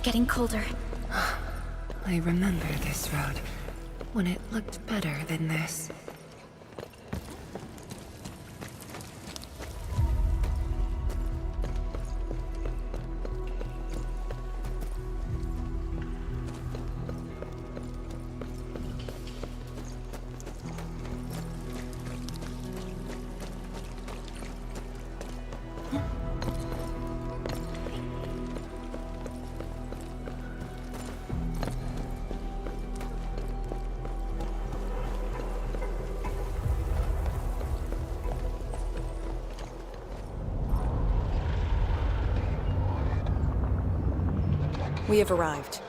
Getting colder. I remember this road, when it looked better than this. We have arrived.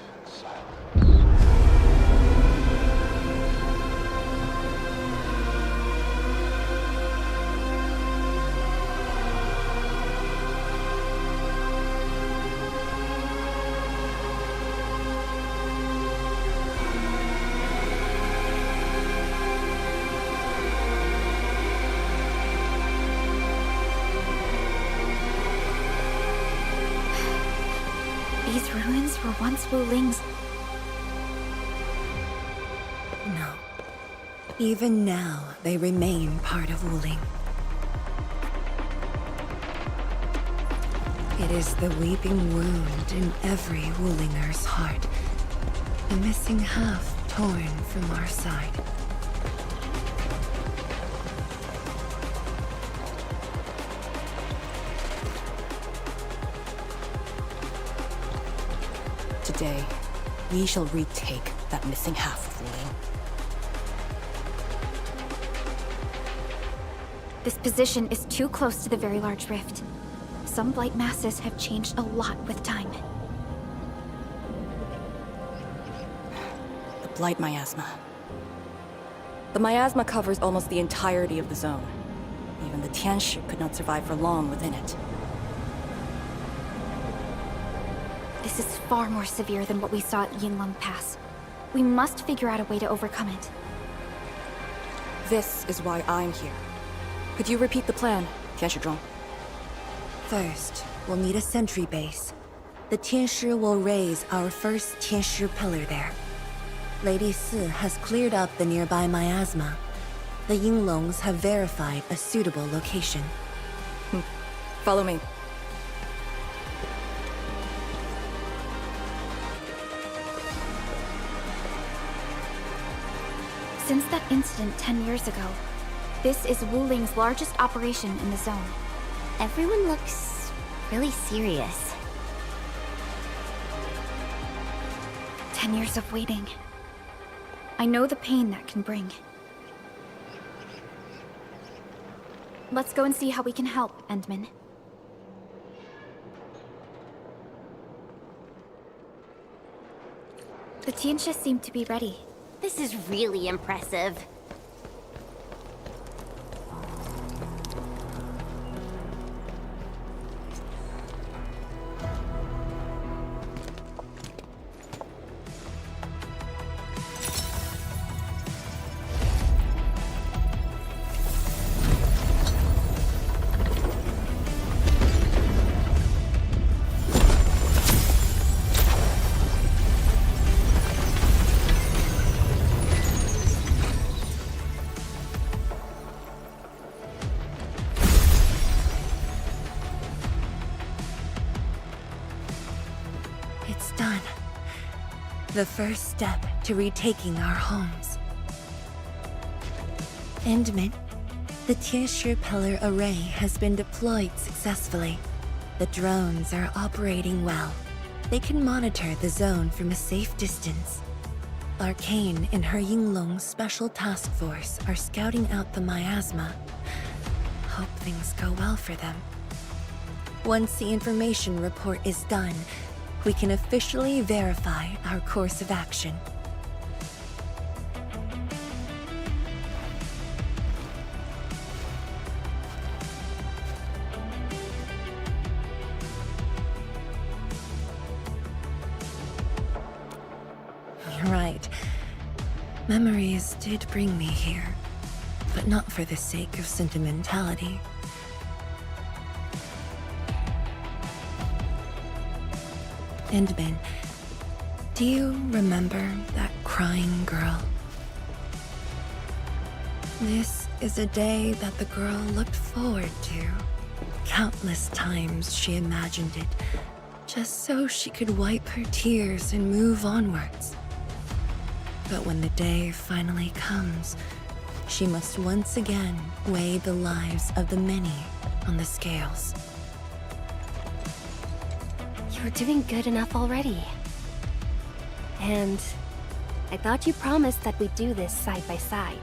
These ruins were once Wuling's. No. Even now, they remain part of Wuling. It is the weeping wound in every Wulinger's heart. The missing half torn from our side. Today, we shall retake that missing half of Wuling. This position is too close to the very large rift. Some blight masses have changed a lot with time. The Blight Miasma. The miasma covers almost the entirety of the zone. Even the Tianshi could not survive for long within it. This is far more severe than what we saw at Yinlong Pass. We must figure out a way to overcome it. This is why I'm here. Could you repeat the plan, Tianshi? First, we'll need a sentry base. The Tianshi will raise our first Tianshi pillar there. Lady Si has cleared up the nearby miasma. The Yinglongs have verified a suitable location. Follow me. Since that incident 10 years ago, this is Wuling's largest operation in the zone. Everyone looks really serious. 10 years of waiting. I know the pain that can bring. Let's go and see how we can help, Endman. The Tianshi seem to be ready. This is really impressive. It's done. The first step to retaking our homes. Endman, the Tianshi pillar array has been deployed successfully. The drones are operating well. They can monitor the zone from a safe distance. Arcane and her Yinglong Special Task Force are scouting out the miasma. hope things go well for them. Once the information report is done, we can officially verify our course of action. You're right. Memories did bring me here, but not for the sake of sentimentality. Endman, do you remember that crying girl? This is a day that the girl looked forward to. Countless times she imagined it, just so she could wipe her tears and move onwards. But when the day finally comes, she must once again weigh the lives of the many on the scales. You're doing good enough already. And I thought you promised that we'd do this side by side.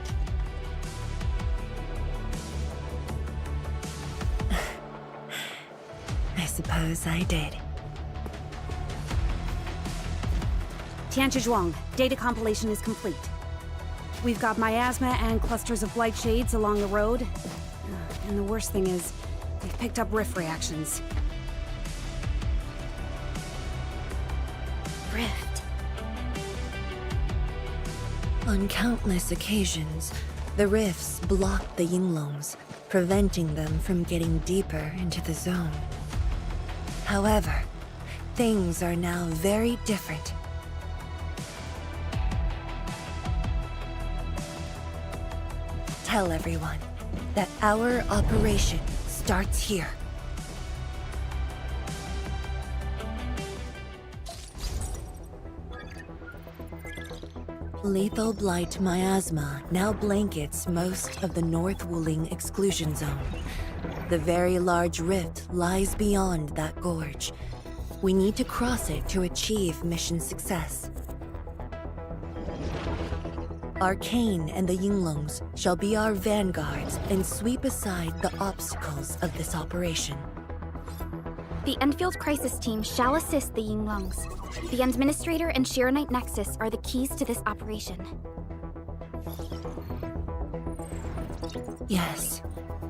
I suppose I did. Tianchi, data compilation is complete. We've got miasma and clusters of blight shades along the road. And the worst thing is, we've picked up rift reactions. Rift. On countless occasions, the rifts blocked the Yinglongs, preventing them from getting deeper into the zone. However, things are now very different. Tell everyone that our operation starts here. Lethal blight miasma now blankets most of the North Wuling exclusion zone. The very large rift lies beyond that gorge. We need to cross it to achieve mission success. Arcane and the Yinglongs shall be our vanguards and sweep aside the obstacles of this operation. The Enfield Crisis Team shall assist the Yinglongs. The Administrator and Shiranite Nexus are the keys to this operation. Yes.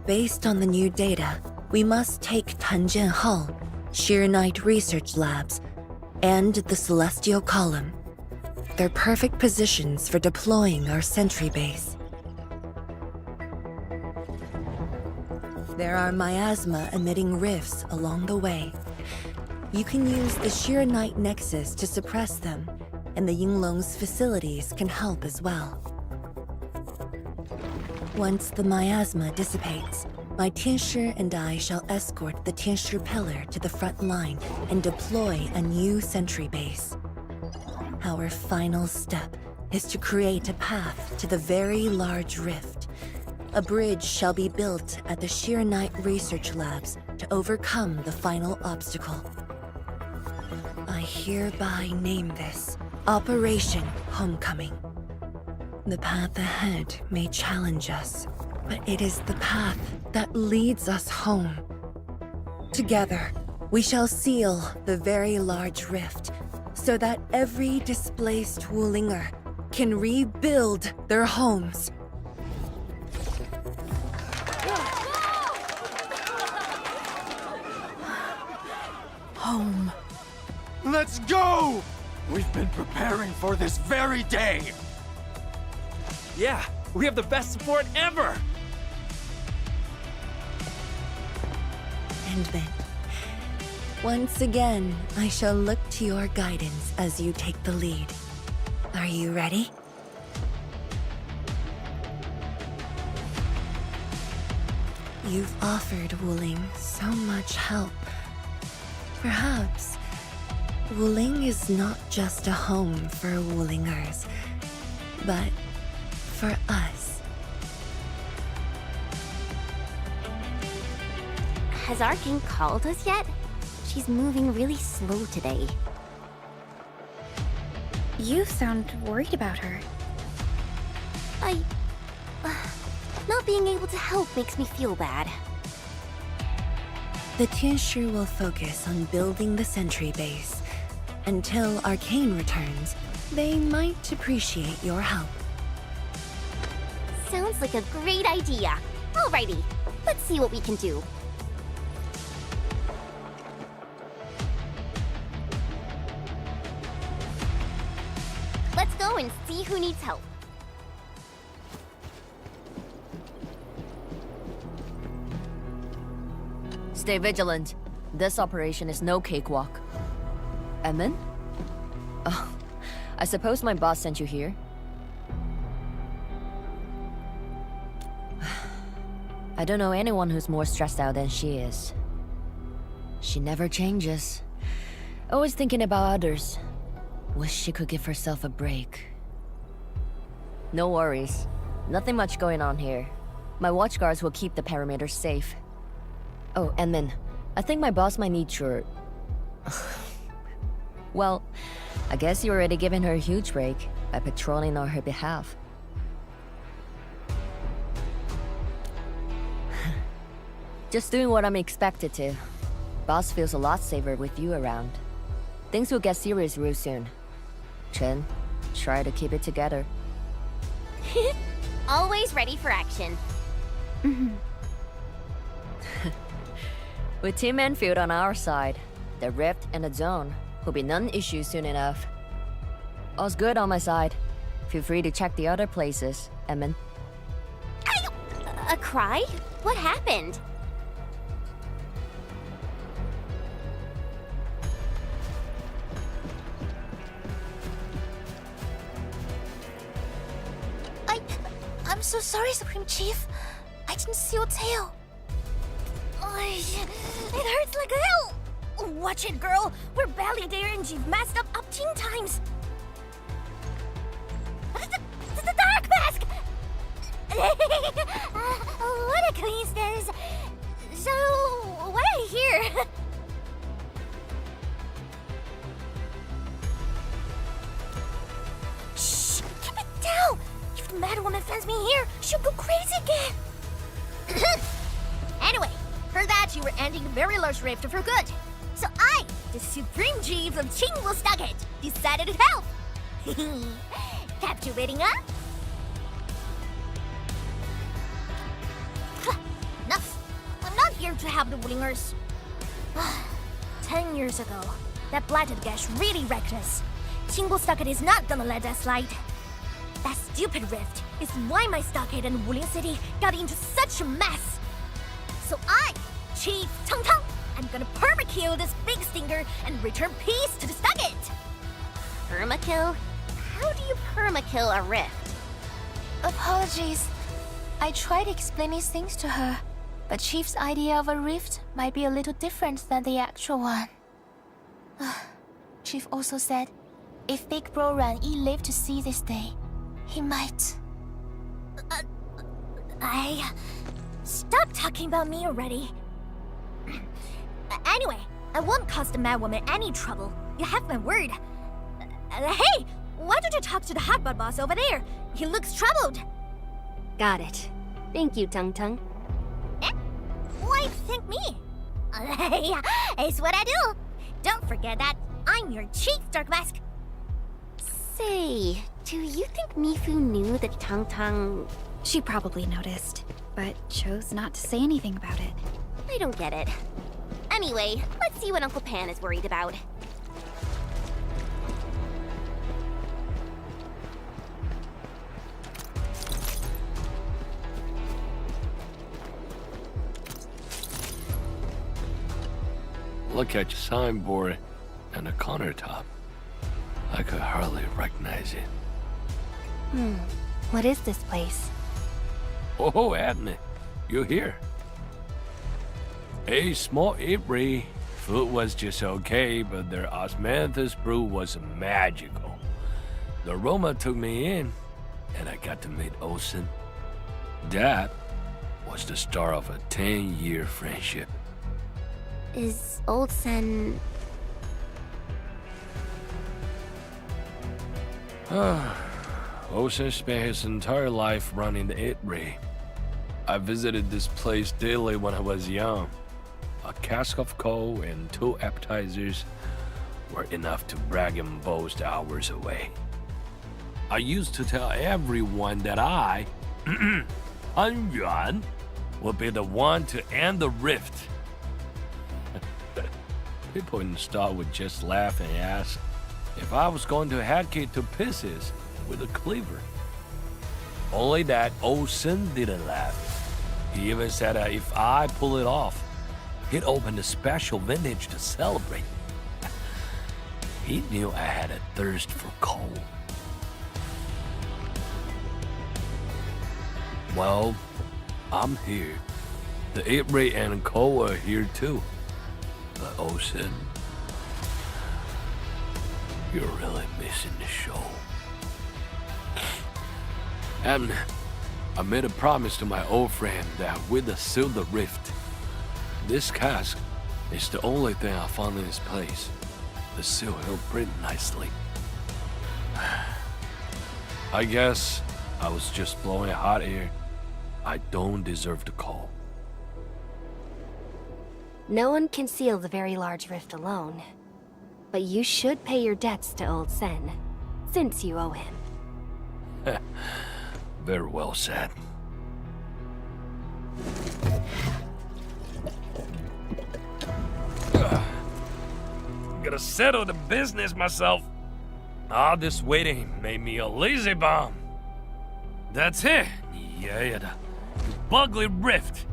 Based on the new data, we must take Tanjian Hall, Shiranite Research Labs, and the Celestial Column. They're perfect positions for deploying our sentry base. There are miasma-emitting rifts along the way. You can use the Shiranite Nexus to suppress them, and the Yinglong's facilities can help as well. Once the miasma dissipates, my Tianshi and I shall escort the Tianshi pillar to the front line and deploy a new sentry base. Our final step is to create a path to the very large rift. A bridge shall be built at the Shiranite Research Labs to overcome the final obstacle. I hereby name this Operation Homecoming. The path ahead may challenge us, but it is the path that leads us home. Together, we shall seal the very large rift so that every displaced Wulinger can rebuild their homes. Home. Let's go! We've been preparing for this very day! Yeah, we have the best support ever! Endman, once again, I shall look to your guidance as you take the lead. Are you ready? You've offered Wuling so much help. Perhaps Wuling is not just a home for Wulingers, but for us. Has Arcane called us yet? She's moving really slow today. You sound worried about her. Not being able to help makes me feel bad. The Tianshi will focus on building the sentry base. Until Arcane returns, they might appreciate your help. Sounds like a great idea. Alrighty, let's see what we can do. Let's go and see who needs help. Stay vigilant. This operation is no cakewalk. Edmund? Oh, I suppose my boss sent you here? I don't know anyone who's more stressed out than she is. She never changes. Always thinking about others. Wish she could give herself a break. No worries. Nothing much going on here. My watchguards will keep the perimeter safe. Oh, Edmund, I think my boss might need your... Well, I guess you're already giving her a huge break by patrolling on her behalf. Just doing what I'm expected to. Boss feels a lot safer with you around. Things will get serious real soon. Chen, try to keep it together. Always ready for action. With Team Enfield on our side, the Rift and the Zone will be non-issue soon enough. All's good on my side. Feel free to check the other places, Edmund. A cry? What happened? I'm so sorry, Supreme Chief. I didn't see your tail. It hurts like hell. Watch it, girl. We're barely there and you've messed up 10 times. The dark mask! What a coincidence. So, why are you here? Shh! Keep it down! If the Mad Woman finds me here, she'll go crazy again! Anyway, heard that you were ending a very large rift for good. So I, the Supreme Chief of Qingwu Stockade, decided to help! Captivating, huh? Enough! I'm not here to help the Wulingers. 10 years ago, that blighted gash really wrecked us. Qingwu Stockade is not gonna let that slide. That stupid rift is why my stockade and Wuling City got into such a mess. So I, Chief Tang Tang, am gonna permakill this big stinker and return peace to the stockade. Permakill? How do you permakill a rift? Apologies. I tried explaining things to her, but Chief's idea of a rift might be a little different than the actual one. Chief also said, if Big Bro Ran Yi lived to see this day, he might... Stop talking about me already. Anyway, I won't cause the Mad Woman any trouble. You have my word. Hey! Why don't you talk to the hotbot boss over there? He looks troubled. Got it. Thank you, Tung Tung. Eh? Why thank me? It's what I do. Don't forget that I'm your chief, Dark Mask. Say, do you think Mifu knew that Tang Tang... She probably noticed, but chose not to say anything about it. I don't get it. Anyway, let's see what Uncle Pan is worried about. Look at your signboard and the countertop. I could hardly recognize it. What is this place? Oh, Adney, you here? A small eatery. Food was just okay, but their osmanthus brew was magical. The aroma took me in, and I got to meet Olsen. That was the start of a 10-year friendship. Is Olsen... Olsen spent his entire life running the eatery. I visited this place daily when I was young. a cask of coal and 2 appetizers were enough to brag and boast hours away. I used to tell everyone that I, Han Yuan, would be the one to end the rift. People in the store would just laugh and ask if I was going to hack it to pieces with a cleaver. Only that old Sin didn't laugh. He even said that if I pull it off, he'd open a special vintage to celebrate. He knew I had a thirst for coal. Well, I'm here. The 8 Ray and coal are here too. But oh Sin, you're really missing the show. And I made a promise to my old friend that with the seal the rift, this cask is the only thing I found in this place. The seal he'll print nicely. I guess I was just blowing hot air. I don't deserve the call. No one can seal the very large rift alone. But you should pay your debts to old Sen, since you owe him. Very well said. Gotta settle the business myself. All this waiting made me a lazy bum. That's it. Yeah, the bugly rift.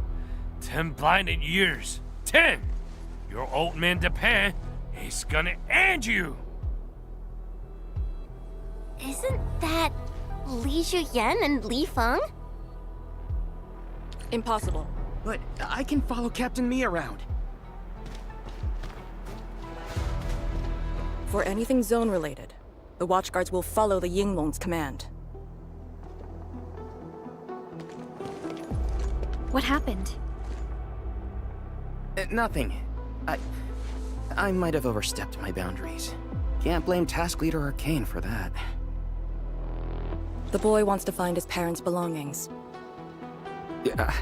10 blinded years. 10! Your old man Japan is gonna end you. Isn't that Li Zhuyan and Li Feng? Impossible. But I can follow Captain Mi around. For anything zone-related, the Watchguards will follow the Yinglong's command. What happened? Nothing. I might have overstepped my boundaries. Can't blame Task Leader Arcane for that. The boy wants to find his parents' belongings. Yeah.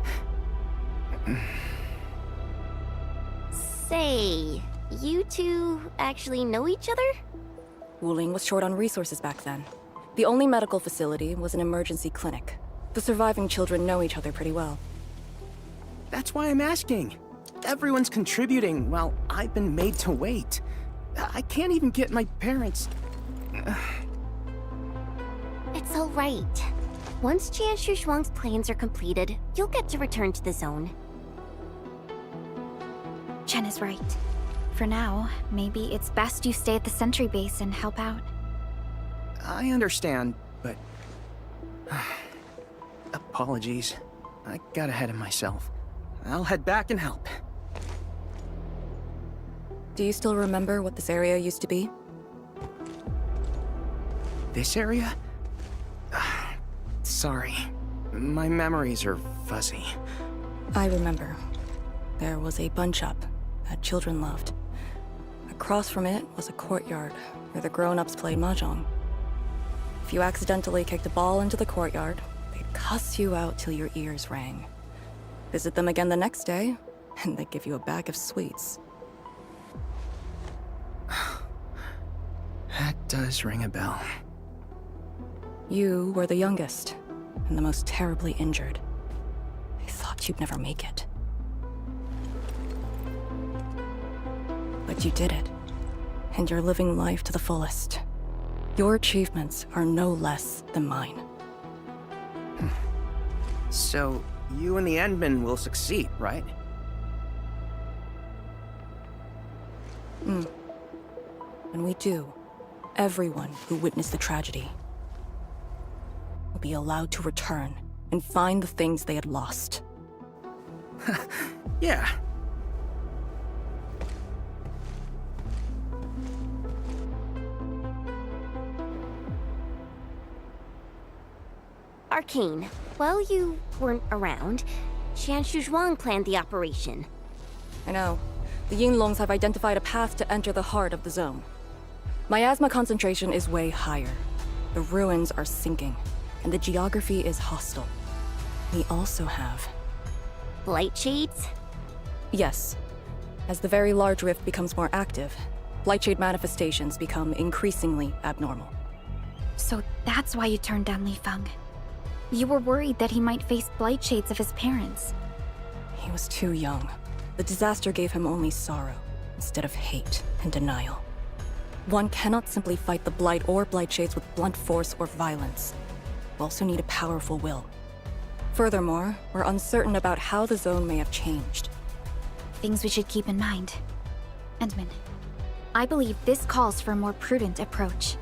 Say, you two actually know each other? Wuling was short on resources back then. The only medical facility was an emergency clinic. The surviving children know each other pretty well. That's why I'm asking. Everyone's contributing while I've been made to wait. I can't even get my parents... It's all right. Once Jianshu Zhuang's plans are completed, you'll get to return to the zone. Chen is right. For now, maybe it's best you stay at the sentry base and help out. I understand, but... Apologies. I got ahead of myself. I'll head back and help. Do you still remember what this area used to be? This area? Sorry. My memories are fuzzy. I remember. There was a bun shop that children loved. Across from it was a courtyard where the grown-ups played mahjong. If you accidentally kicked a ball into the courtyard, they'd cuss you out till your ears rang. Visit them again the next day, and they'd give you a bag of sweets. That does ring a bell. You were the youngest, and the most terribly injured. I thought you'd never make it. But you did it, and you're living life to the fullest. Your achievements are no less than mine. So, you and the Endmen will succeed, right? When we do, everyone who witnessed the tragedy will be allowed to return and find the things they had lost. Yeah. Arcane, while you weren't around, Jianshu Zhuang planned the operation. I know. The Yinglongs have identified a path to enter the heart of the zone. Miasma concentration is way higher. The ruins are sinking, and the geography is hostile. We also have... Blight shades? Yes. As the very large rift becomes more active, Blightshade manifestations become increasingly abnormal. So that's why you turned down Li Feng. You were worried that he might face blight shades of his parents. He was too young. The disaster gave him only sorrow, instead of hate and denial. One cannot simply fight the Blight or Blightshades with blunt force or violence. We also need a powerful will. Furthermore, we're uncertain about how the zone may have changed. Things we should keep in mind. Endman, I believe this calls for a more prudent approach.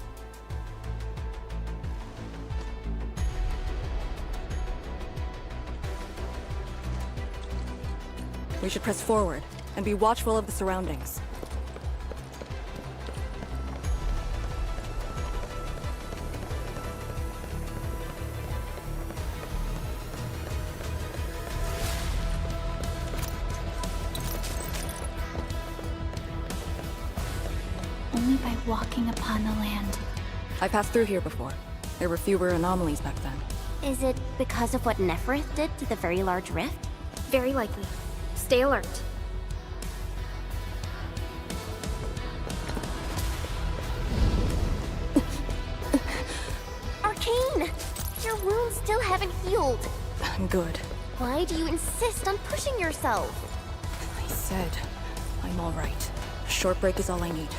We should press forward and be watchful of the surroundings. Only by walking upon the land. I passed through here before. There were fewer anomalies back then. Is it because of what Neferith did to the very large rift? Very likely. Stay alert. Arcane! Your wounds still haven't healed. I'm good. Why do you insist on pushing yourself? I said, I'm all right. A short break is all I need.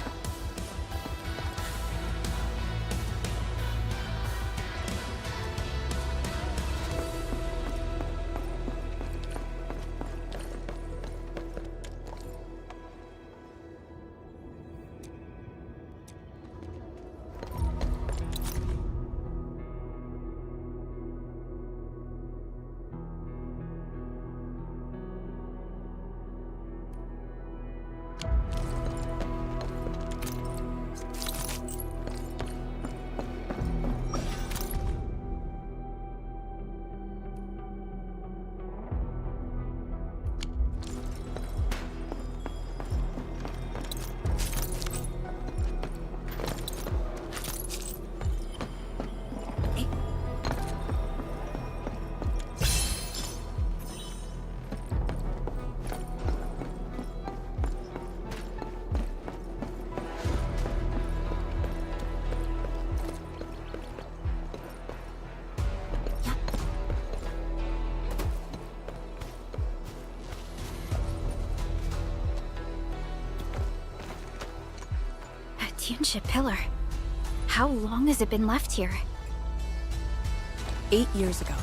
Tianxia Pillar. How long has it been left here? 8 years ago,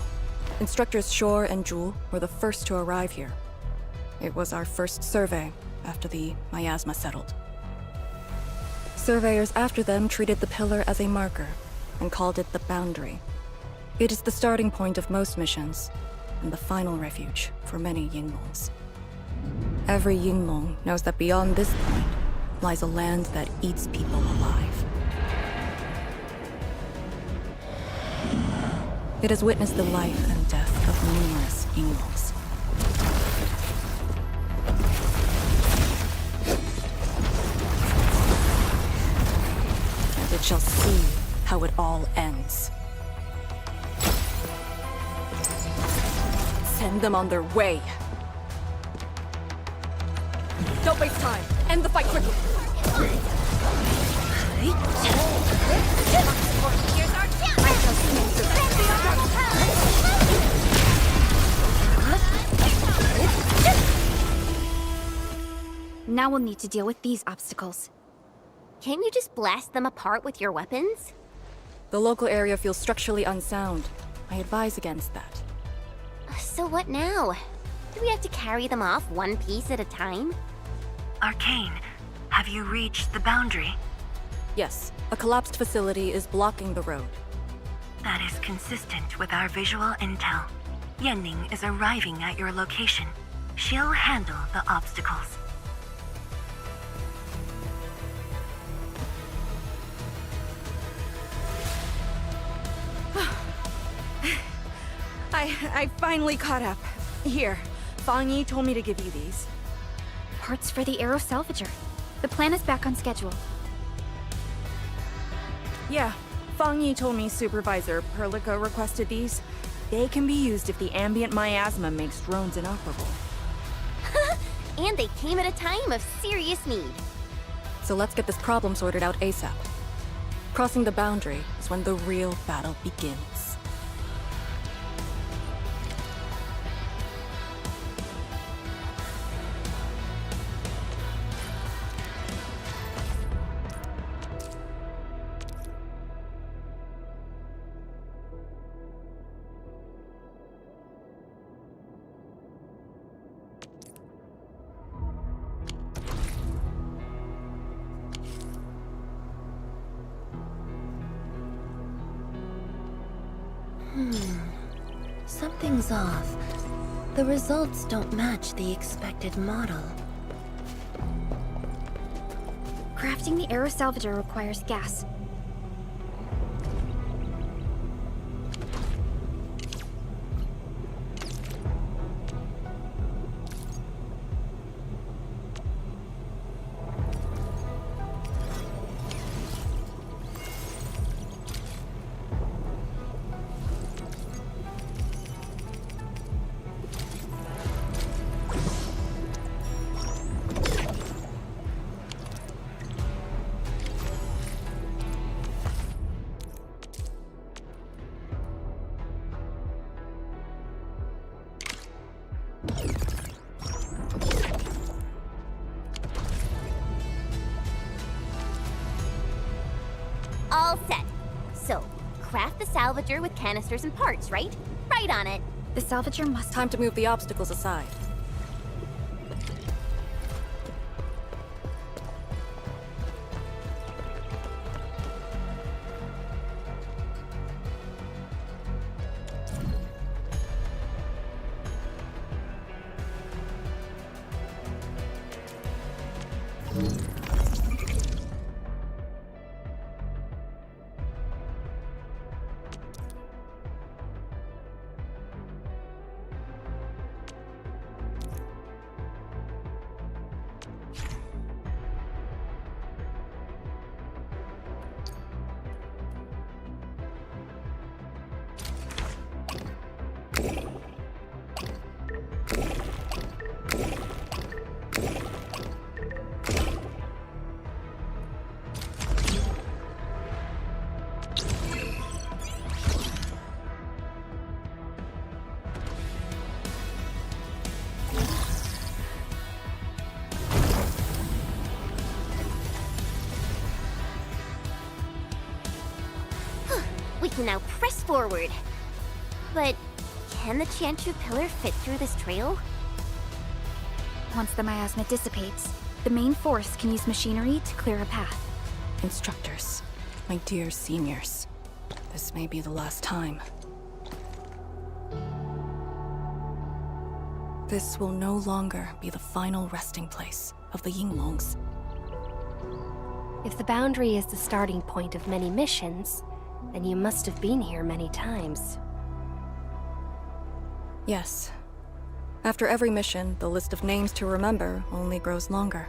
instructors Shore and Jewel were the first to arrive here. It was our first survey after the miasma settled. Surveyors after them treated the pillar as a marker and called it the boundary. It is the starting point of most missions and the final refuge for many Yinglongs. Every Yinglong knows that beyond this point lies a land that eats people alive. It has witnessed the life and death of numerous Yinglongs. And it shall see how it all ends. Send them on their way. Don't waste time. End the fight quickly. Here's our chance! Now we'll need to deal with these obstacles. Can't you just blast them apart with your weapons? The local area feels structurally unsound. I advise against that. So what now? Do we have to carry them off one piece at a time? Arcane, have you reached the boundary? Yes, a collapsed facility is blocking the road. That is consistent with our visual intel. Yenning is arriving at your location. She'll handle the obstacles. I finally caught up. Here, Fang Yi told me to give you these. Parts for the Aero Salvager. The plan is back on schedule. Yeah, Fang Yi told me Supervisor Perlica requested these. They can be used if the ambient miasma makes drones inoperable. And they came at a time of serious need. So let's get this problem sorted out ASAP. Crossing the boundary is when the real battle begins. Something's off. The results don't match the expected model. Crafting the aero salvager requires gas. All set. So, craft the salvager with canisters and parts, right? Right on it. The salvager must... Time to move the obstacles aside. We can now press forward. But can the Qianshu pillar fit through this trail? Once the miasma dissipates, the main force can use machinery to clear a path. Instructors, my dear seniors, this may be the last time. This will no longer be the final resting place of the Yinglongs. If the boundary is the starting point of many missions, then you must have been here many times. Yes. After every mission, the list of names to remember only grows longer.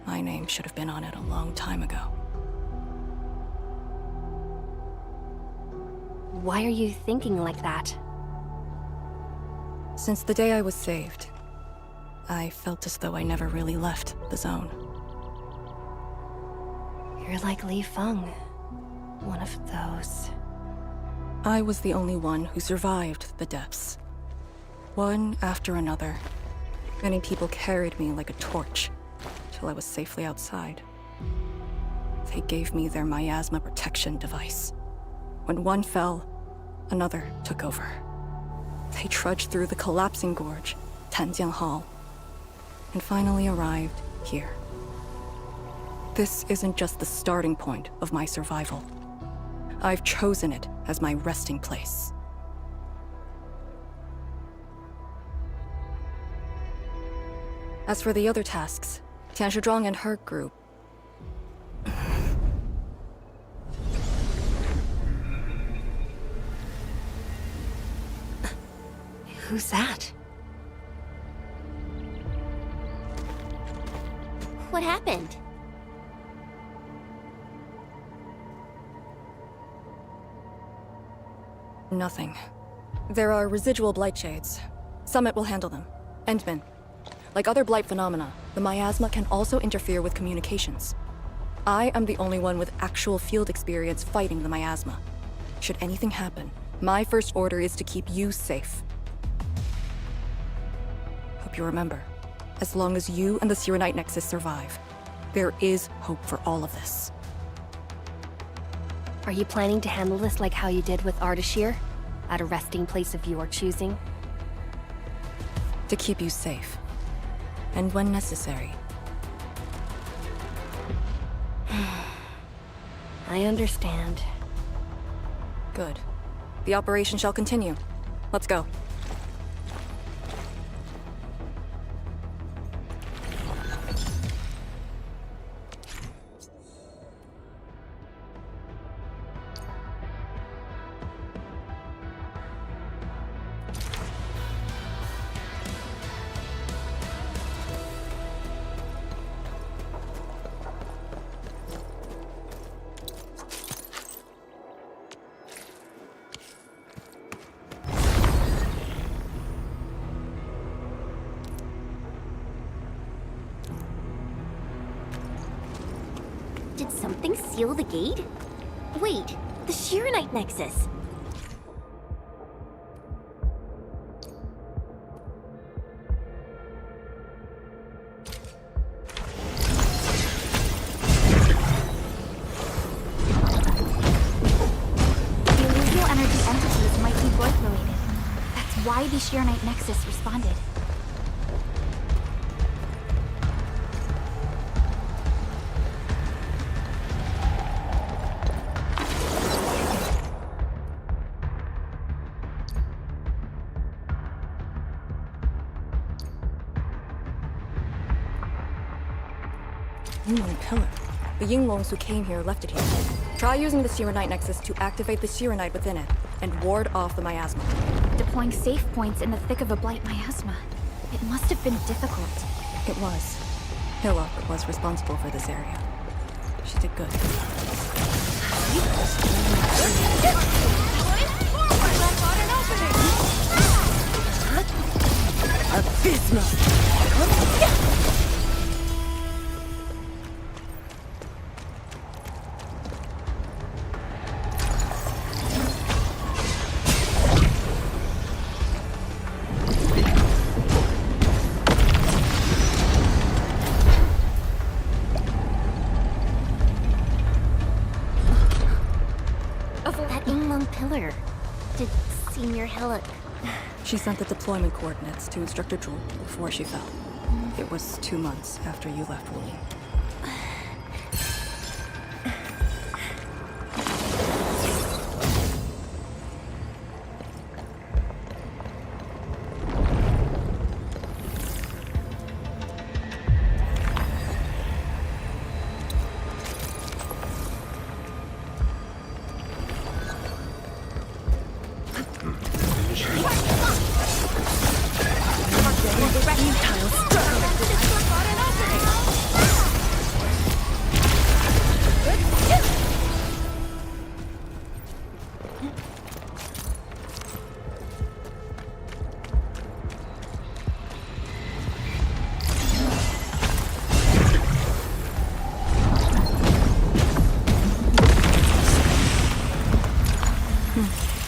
My name should have been on it a long time ago. Why are you thinking like that? Since the day I was saved, I felt as though I never really left the zone. You're like Li Feng. One of those. I was the only one who survived the depths. One after another, many people carried me like a torch till I was safely outside. They gave me their miasma protection device. When one fell, another took over. They trudged through the collapsing gorge, Tanjiang Hall, and finally arrived here. This isn't just the starting point of my survival. I've chosen it as my resting place. As for the other tasks, Tian Shizhuang and her group... Who's that? What happened? Nothing. There are residual blight shades. Summit will handle them. Endman, Like other blight phenomena, the miasma can also interfere with communications. I am the only one with actual field experience fighting the miasma. Should anything happen, my first order is to keep you safe. Hope you remember, as long as you and the Sirenite Nexus survive, there is hope for all of this. Are you planning to handle this like how you did with Ardashir? At a resting place of your choosing? To keep you safe. And when necessary. I understand. Good. The operation shall continue. Let's go. Did something seal the gate? Wait, the Shirenite Nexus. The illusional energy entities might be growth-related. That's why the Shirenite Nexus responded. Yinglong pillar. The Yinglongs who came here left it here. Try using the Sirenite Nexus to activate the Sirenite within it, and ward off the miasma. Deploying safe points in the thick of a blight miasma. It must have been difficult. It was. Hilla was responsible for this area. She did good. Abysmal! That Yinglong pillar. Did Senior Hillock... She sent the deployment coordinates to Instructor Jewel before she fell. It was 2 months after you left Wooly.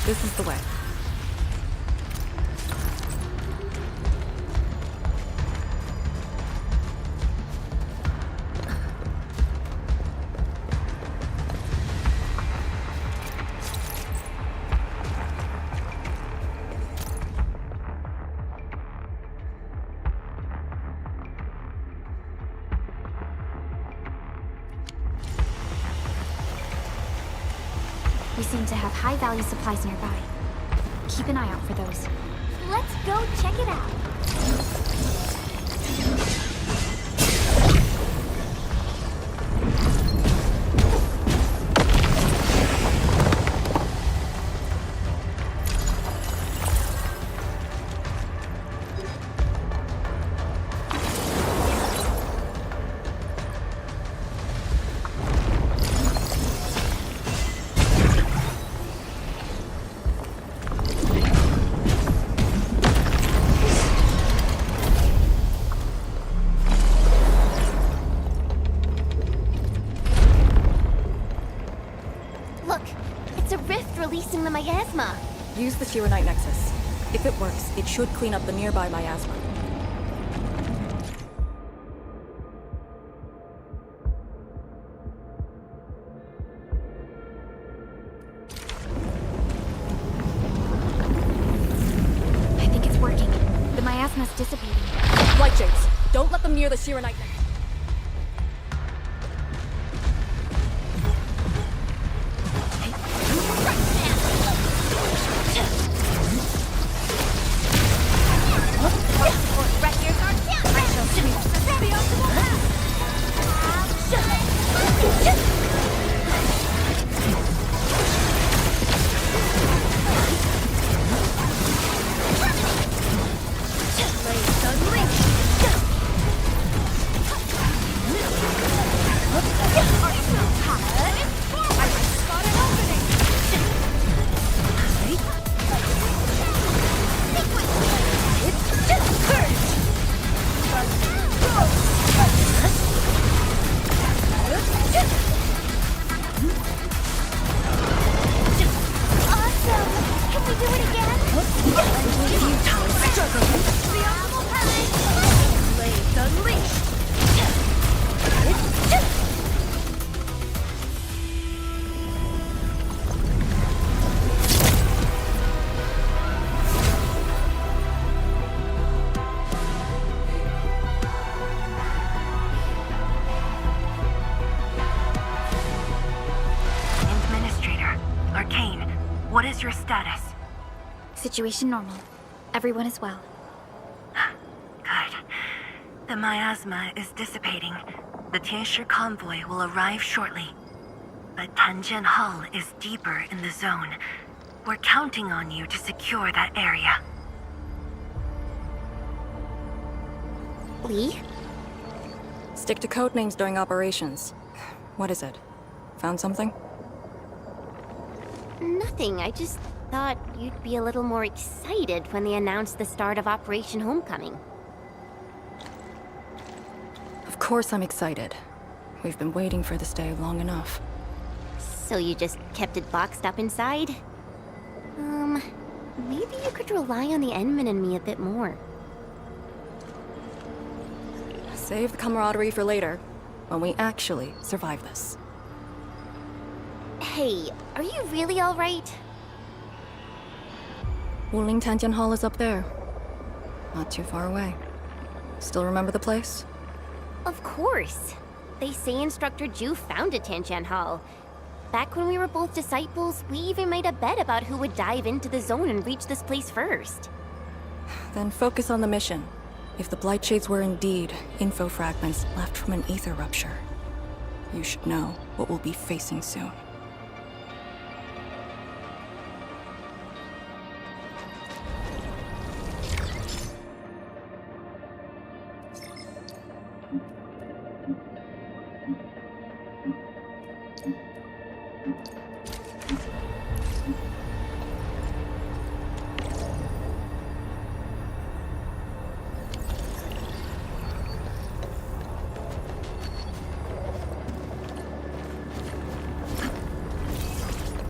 This is the way. We seem to have high-value supplies nearby. Keep an eye out for those. Let's go check it out. miasma! Use the Shiranite Nexus. If it works, it should clean up the nearby miasma. I think it's working. The miasma's dissipating. Light Shades, don't let them near the Shiranite Nexus. What is your status? Situation normal. Everyone is well. Good. The miasma is dissipating. The Tianshi convoy will arrive shortly. But Tanjian Hall is deeper in the zone. We're counting on you to secure that area. Lee? Stick to codenames during operations. What is it? Found something? Nothing. I just thought you'd be a little more excited when they announced the start of Operation Homecoming. Of course I'm excited. We've been waiting for this day long enough. So you just kept it boxed up inside? Maybe you could rely on the Endman and me a bit more. Save the camaraderie for later, when we actually survive this. Hey, are you really alright? Wuling Tanjian Hall is up there. Not too far away. Still remember the place? Of course. They say Instructor Ju founded Tanjian Hall. Back when we were both disciples, we even made a bet about who would dive into the zone and reach this place first. Then focus on the mission. If the Blight Shades were indeed info fragments left from an ether rupture, you should know what we'll be facing soon.